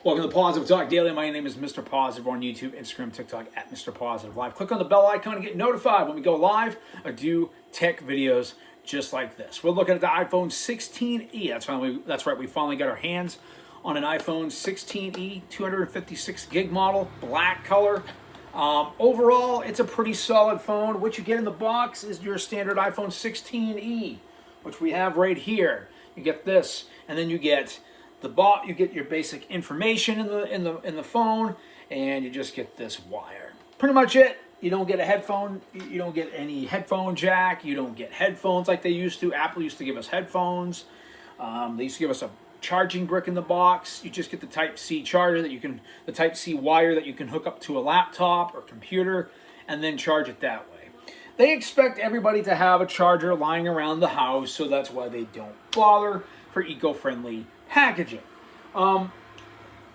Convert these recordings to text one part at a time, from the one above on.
Welcome to Positive Talk Daily. My name is Mr. Positive on YouTube, Instagram, TikTok at Mr. Positive Live. Click on the bell icon to get notified when we go live or do tech videos just like this. We're looking at the iPhone 16e. That's right, we finally got our hands on an iPhone 16e, 256 gig model, black color. Overall, it's a pretty solid phone. What you get in the box is your standard iPhone 16e, which we have right here. You get this, and then you get you get your basic information in the phone, and you just get this wire. Pretty much it. You don't get a headphone. You don't get any headphone jack. You don't get headphones like they used to. Apple used to give us headphones. They used to give us a charging brick in the box. You just get the Type-C charger the Type-C wire that you can hook up to a laptop or computer, and then charge it that way. They expect everybody to have a charger lying around the house, so that's why they don't bother for eco-friendly packaging.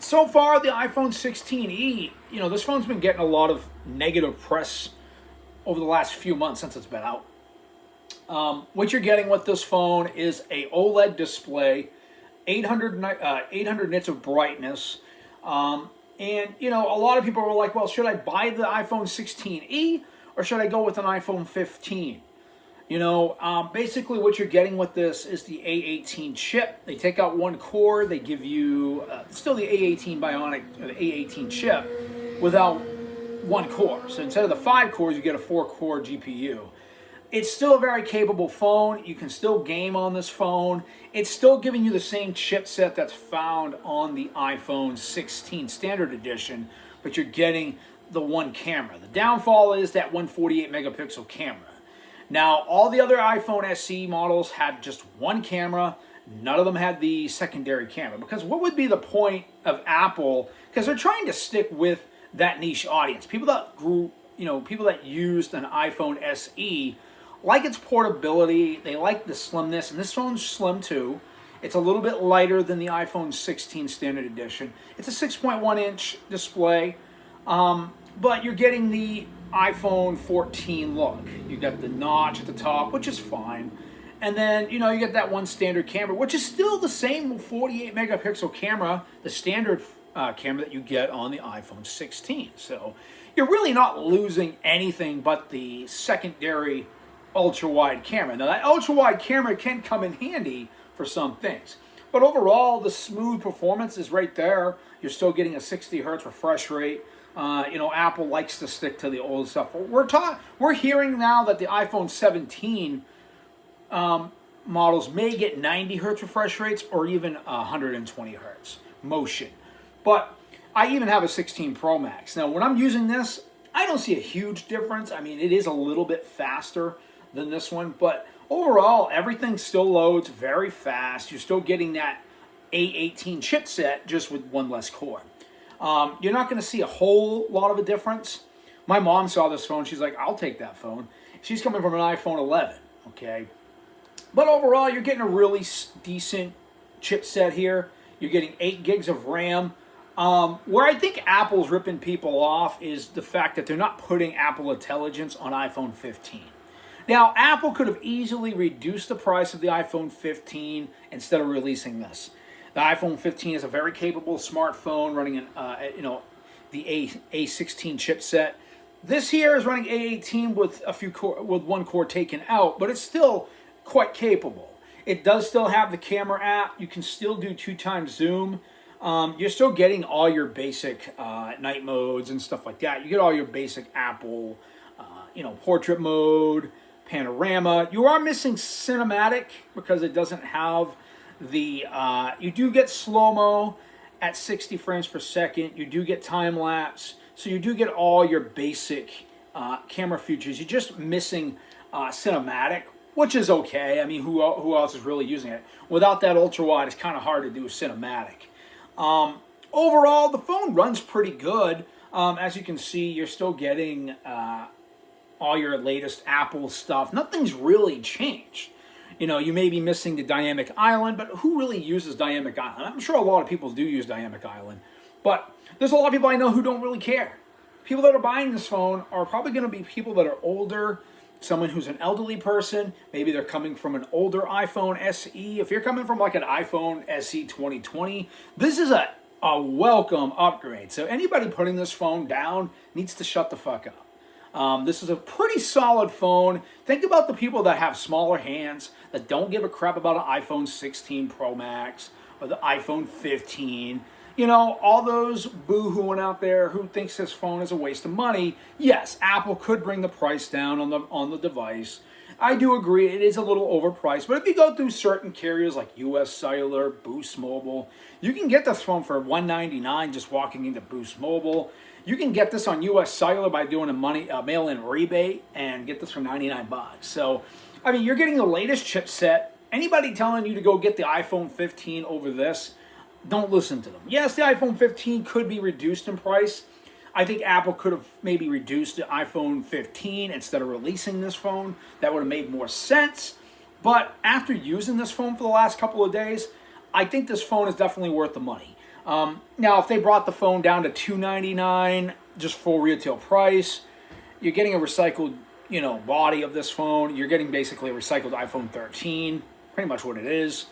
So far, the iPhone 16e, this phone's been getting a lot of negative press over the last few months since it's been out. What you're getting with this phone is a OLED display, 800 nits of brightness, and a lot of people were like, well, should I buy the iPhone 16e or should I go with an iPhone 15? Basically what you're getting with this is the A18 chip. They take out one core. They give you still the A18 Bionic, the A18 chip without one core. So instead of the 5 cores, you get a 4-core GPU. It's still a very capable phone. You can still game on this phone. It's still giving you the same chipset that's found on the iPhone 16 Standard Edition, but you're getting the one camera. The downfall is that 148 megapixel camera. Now, all the other iPhone SE models had just one camera. None of them had the secondary camera. Because what would be the point of Apple? Because they're trying to stick with that niche audience. People that used an iPhone SE like its portability. They like the slimness. And this phone's slim too. It's a little bit lighter than the iPhone 16 Standard Edition. It's a 6.1-inch display. But you're getting the iPhone 14 look. You got the notch at the top, which is fine. And then, you get that one standard camera, which is still the same 48 megapixel camera, the standard camera that you get on the iPhone 16. So you're really not losing anything but the secondary ultra-wide camera. Now, that ultra-wide camera can come in handy for some things. But overall, the smooth performance is right there. You're still getting a 60 hertz refresh rate. Apple likes to stick to the old stuff. We're hearing now that the iPhone 17 models may get 90 hertz refresh rates or even 120 hertz motion. But I even have a 16 Pro Max. Now, when I'm using this, I don't see a huge difference. I mean, it is a little bit faster than this one, but overall, everything still loads very fast. You're still getting that A18 chipset just with one less core. You're not going to see a whole lot of a difference. My mom saw this phone. She's like, I'll take that phone. She's coming from an iPhone 11, okay? But overall, you're getting a really decent chipset here. You're getting 8 gigs of RAM. Where I think Apple's ripping people off is the fact that they're not putting Apple Intelligence on iPhone 15. Now, Apple could have easily reduced the price of the iPhone 15 instead of releasing this. The iPhone 15 is a very capable smartphone running the A16 chipset. This here is running A18 with with one core taken out, but it's still quite capable. It does still have the camera app. You can still do 2x zoom. You're still getting all your basic night modes and stuff like that. You get all your basic Apple, portrait mode, panorama. You are missing cinematic because it doesn't have you do get slow-mo at 60 frames per second. You do get time-lapse. So you do get all your basic camera features. You're just missing cinematic, which is okay. I mean, who else is really using it? Without that ultra-wide, it's kind of hard to do cinematic. Overall, the phone runs pretty good. As you can see, you're still getting all your latest Apple stuff. Nothing's really changed. You may be missing the Dynamic Island, but who really uses Dynamic Island? I'm sure a lot of people do use Dynamic Island, but there's a lot of people I know who don't really care. People that are buying this phone are probably going to be people that are older, someone who's an elderly person. Maybe they're coming from an older iPhone SE. If you're coming from like an iPhone SE 2020, this is a a welcome upgrade. So anybody putting this phone down needs to shut the fuck up. This is a pretty solid phone. Think about the people that have smaller hands, that don't give a crap about an iPhone 16 Pro Max or the iPhone 15. You know, all those boo-hooing out there who thinks this phone is a waste of money. Yes, Apple could bring the price down on the device. I do agree it is a little overpriced, but if you go through certain carriers like US Cellular, Boost Mobile, you can get this phone for $199 just walking into Boost Mobile. You can get this on US Cellular by doing a mail-in rebate and get this for 99 bucks. So, I mean, you're getting the latest chipset. Anybody telling you to go get the iPhone 15 over this, don't listen to them. Yes, the iPhone 15 could be reduced in price. I think Apple could have maybe reduced the iPhone 15 instead of releasing this phone. That would have made more sense. But after using this phone for the last couple of days, I think this phone is definitely worth the money. Now, if they brought the phone down to $299, just full retail price, you're getting a recycled, body of this phone. You're getting basically a recycled iPhone 13, pretty much what it is.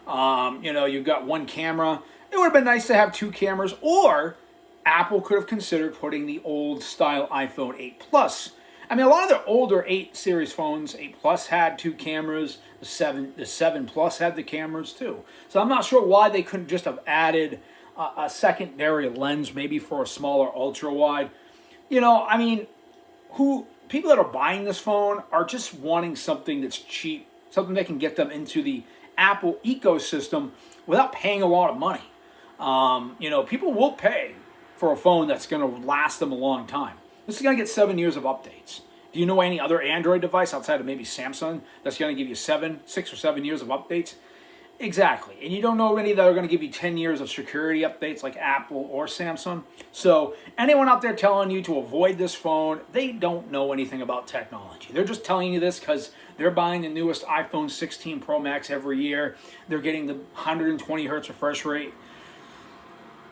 You've got one camera. It would have been nice to have two cameras, or Apple could have considered putting the old style iPhone 8 Plus. I mean, a lot of their older 8 series phones, 8 Plus had two cameras. The 7 Plus had the cameras too. So I'm not sure why they couldn't just have added a secondary lens, maybe for a smaller ultra wide. People that are buying this phone are just wanting something that's cheap, something that can get them into the Apple ecosystem without paying a lot of money. People will pay for a phone that's going to last them a long time. This is going to get 7 years of updates. Do you know any other Android device outside of maybe Samsung that's going to give you 6 or 7 years of updates? Exactly. And you don't know any that are going to give you 10 years of security updates like Apple or Samsung. So anyone out there telling you to avoid this phone, they don't know anything about technology. They're just telling you this because they're buying the newest iPhone 16 Pro Max every year. They're getting the 120 hertz refresh rate.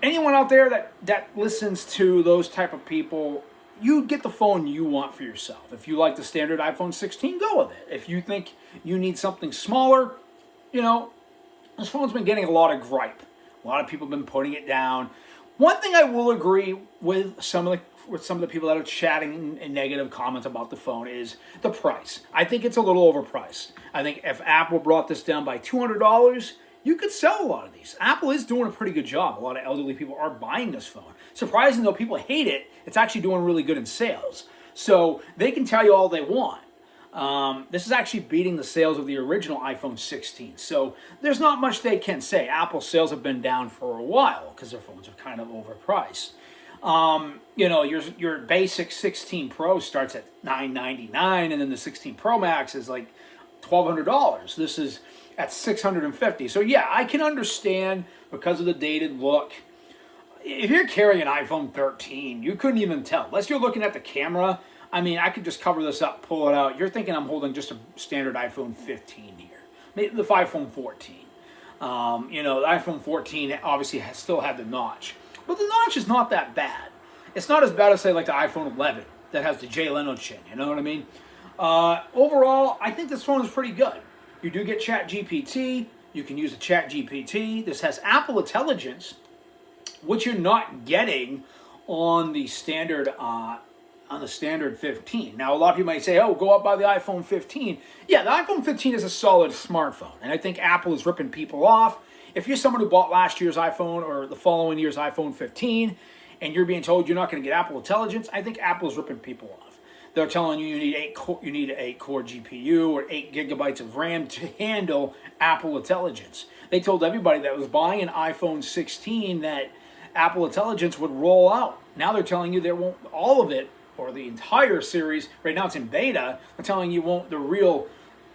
Anyone out there that listens to those type of people, you get the phone you want for yourself. If you like the standard iPhone 16, go with it. If you think you need something smaller, this phone's been getting a lot of gripe. A lot of people have been putting it down. One thing I will agree with some of the people that are chatting in negative comments about the phone is the price. I think it's a little overpriced. I think if Apple brought this down by $200, you could sell a lot of these. Apple is doing a pretty good job. A lot of elderly people are buying this phone. Surprising though people hate it, it's actually doing really good in sales. So they can tell you all they want. This is actually beating the sales of the original iPhone 16. So there's not much they can say. Apple's sales have been down for a while because their phones are kind of overpriced. Your basic 16 Pro starts at $999, and then the 16 Pro Max is like $1,200. This is at $650. So yeah, I can understand because of the dated look. If you're carrying an iPhone 13, you couldn't even tell. Unless you're looking at the camera, I mean, I could just cover this up, pull it out. You're thinking I'm holding just a standard iPhone 15 here. Maybe the iPhone 14. The iPhone 14 obviously still had the notch. But the notch is not that bad. It's not as bad as, say, like the iPhone 11 that has the Jay Leno chin. You know what I mean? Overall, I think this phone is pretty good. You do get ChatGPT. You can use the ChatGPT. This has Apple Intelligence, which you're not getting on the standard 15. Now, a lot of people might say, "Oh, go up by the iPhone 15." Yeah, the iPhone 15 is a solid smartphone, and I think Apple is ripping people off. If you're someone who bought last year's iPhone or the following year's iPhone 15, and you're being told you're not going to get Apple Intelligence, I think Apple's ripping people off. They're telling you need an 8-core GPU or 8 gigabytes of RAM to handle Apple Intelligence. They told everybody that was buying an iPhone 16 that Apple Intelligence would roll out. Now they're telling you there won't, all of it, or the entire series, right now it's in beta, they're telling you the real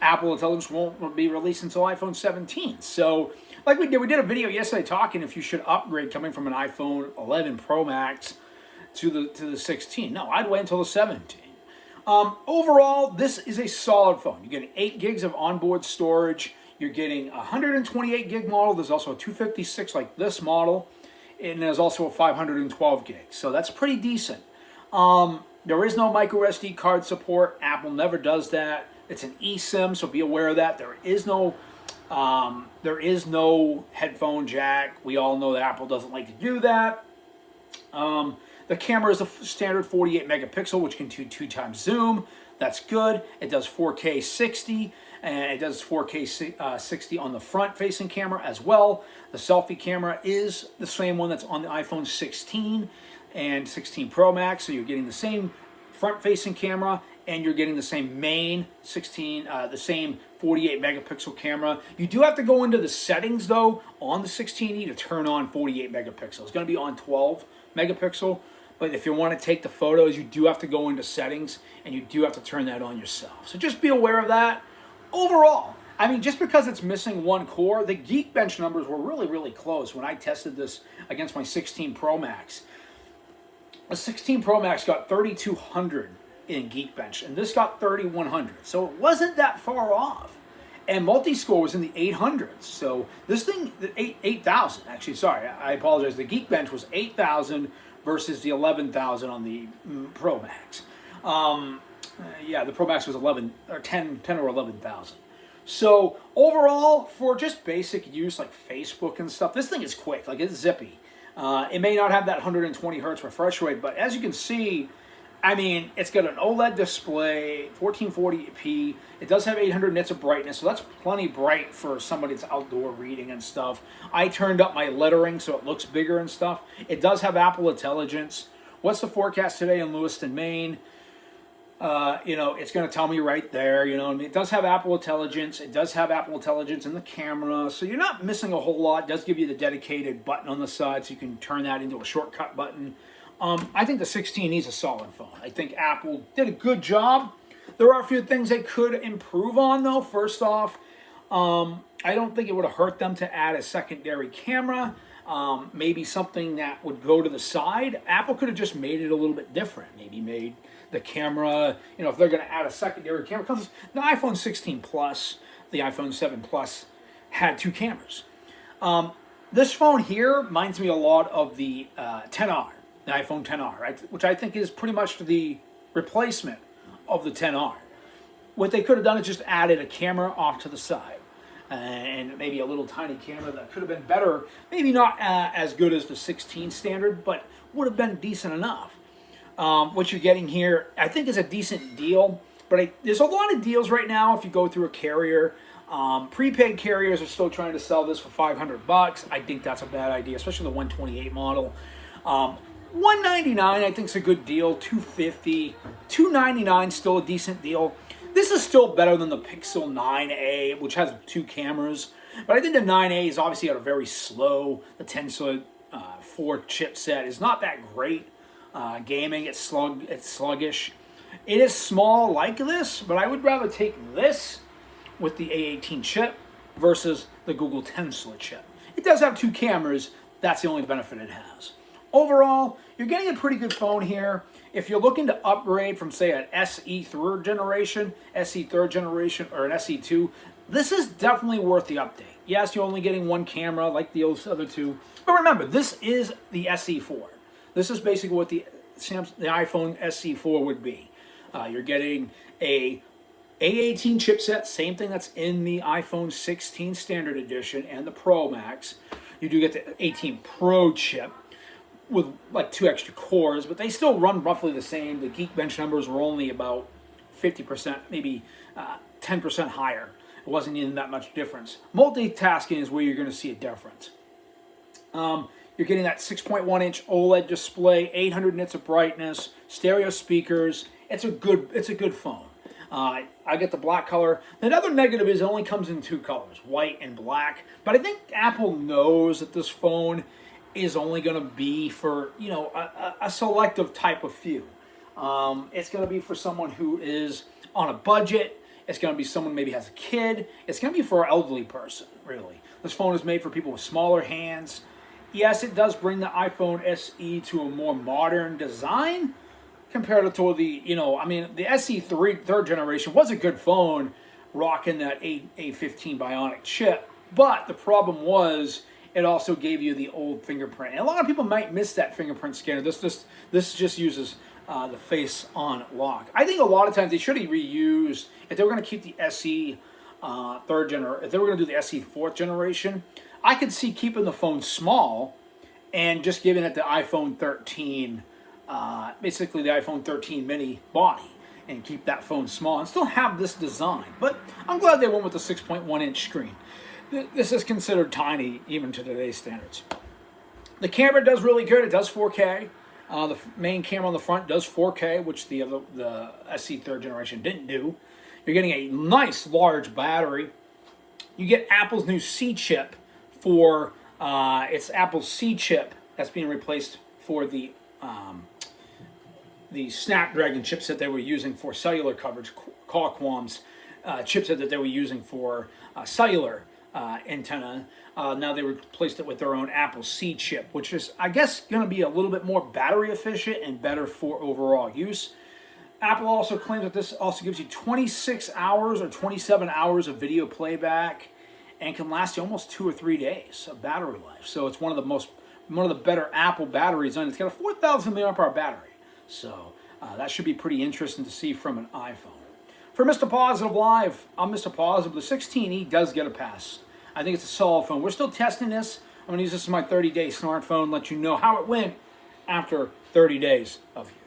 Apple Intelligence won't be released until iPhone 17. So, like we did a video yesterday talking if you should upgrade coming from an iPhone 11 Pro Max to the 16. No, I'd wait until the 17. Overall, this is a solid phone. You're getting 8 gigs of onboard storage. You're getting a 128 gig model. There's also a 256 like this model. And there's also a 512 gig. So that's pretty decent. There is no micro SD card support. Apple never does that. It's an eSIM, so be aware of that. There is no There is no headphone jack. We all know that Apple doesn't like to do that. The camera is a standard 48 megapixel, which can do 2x zoom. That's good. It does 4K 60, and it does 4K 60 on the front-facing camera as well. The selfie camera is the same one that's on the iPhone 16 and 16 Pro Max, so you're getting the same front-facing camera, and you're getting the same main 16, the same 48 megapixel camera. You do have to go into the settings though on the 16E to turn on 48 megapixel. It's going to be on 12 megapixel, but if you want to take the photos, you do have to go into settings, and you do have to turn that on yourself. So just be aware of that. Overall, I mean, just because it's missing one core, the Geekbench numbers were really, really close when I tested this against my 16 Pro Max. The 16 Pro Max got 3,200 in Geekbench, and this got 3,100. So it wasn't that far off. And multi-score was in the 800s. So this thing, 8,000 actually, sorry, I apologize. The Geekbench was 8,000 versus the 11,000 on the Pro Max. Yeah, the Pro Max was 11 or 10 or 11,000. So overall, for just basic use like Facebook and stuff, this thing is quick. Like, it's zippy. It may not have that 120 hertz refresh rate, but as you can see, I mean, it's got an OLED display, 1440p. It does have 800 nits of brightness, so that's plenty bright for somebody that's outdoor reading and stuff. I turned up my lettering so it looks bigger and stuff. It does have Apple Intelligence. What's the forecast today in Lewiston, Maine? It's going to tell me right there, it does have Apple Intelligence. It does have Apple Intelligence in the camera, so you're not missing a whole lot. It does give you the dedicated button on the side, so you can turn that into a shortcut button. I think the 16E is a solid phone. I think Apple did a good job. There are a few things they could improve on, though. First off, I don't think it would have hurt them to add a secondary camera. Maybe something that would go to the side. Apple could have just made it a little bit different. Maybe made the camera, if they're going to add a secondary camera. Because the iPhone 16 Plus, the iPhone 7 Plus had two cameras. This phone here reminds me a lot of the 10R. The iPhone 10R, right? Which I think is pretty much the replacement of the 10R. What they could have done is just added a camera off to the side, and maybe a little tiny camera that could have been better. Maybe not as good as the 16 standard, but would have been decent enough. What you're getting here, I think, is a decent deal. But there's a lot of deals right now if you go through a carrier. Prepaid carriers are still trying to sell this for $500. I think that's a bad idea, especially the 128 model. $199 I think is a good deal. $250, $299 still a decent deal. This is still better than the Pixel 9a, which has two cameras. But I think the 9a is obviously got a very slow. The Tensor 4 chipset is not that great. Gaming, it's sluggish. It is small like this, but I would rather take this with the A18 chip versus the Google Tensor chip. It does have two cameras. That's the only benefit it has. Overall, you're getting a pretty good phone here. If you're looking to upgrade from, say, an SE third generation, or an SE2, this is definitely worth the update. Yes, you're only getting one camera like the other two, but remember, this is the SE4. This is basically what the iPhone SE4 would be. You're getting a A18 chipset, same thing that's in the iPhone 16 Standard Edition and the Pro Max. You do get the 18 Pro chip with like 2 extra cores, but they still run roughly the same. The Geekbench numbers were only about 50%, maybe 10% higher. It wasn't even that much difference. Multitasking is where you're going to see a difference. You're getting that 6.1-inch OLED display, 800 nits of brightness, stereo speakers. It's a good phone. I get the black color. The other negative is it only comes in two colors, white and black. But I think Apple knows that this phone is only going to be for, a selective type of few. It's going to be for someone who is on a budget. It's going to be someone who maybe has a kid. It's going to be for an elderly person, really. This phone is made for people with smaller hands. Yes, it does bring the iPhone SE to a more modern design compared to the, the SE third generation was a good phone rocking that A15 Bionic chip. But the problem was it also gave you the old fingerprint. And a lot of people might miss that fingerprint scanner. This just uses the face on lock. I think a lot of times they should have reused, if they were going to keep the SE if they were going to do the SE fourth generation, I could see keeping the phone small and just giving it the iPhone 13, basically the iPhone 13 mini body, and keep that phone small and still have this design. But I'm glad they went with the 6.1 inch screen. This is considered tiny even to today's standards. The camera does really good. It does 4K. The main camera on the front does 4K, which the SE third generation didn't do. You're getting a nice large battery. You get Apple's new C chip for it's Apple's C chip that's being replaced for the Snapdragon chipset they were using for cellular coverage, Qualcomm's chipset that they were using for cellular antenna. Now they replaced it with their own Apple C chip, which is, I guess, going to be a little bit more battery efficient and better for overall use. Apple also claims that this also gives you 26 hours or 27 hours of video playback and can last you almost 2 or 3 days of battery life. So it's one of the better Apple batteries, and it's got a 4,000 mAh battery. So that should be pretty interesting to see from an iPhone. For Mr. Positive Live, I'm Mr. Positive. The 16E does get a pass. I think it's a solid phone. We're still testing this. I'm going to use this as my 30-day smartphone, let you know how it went after 30 days of use.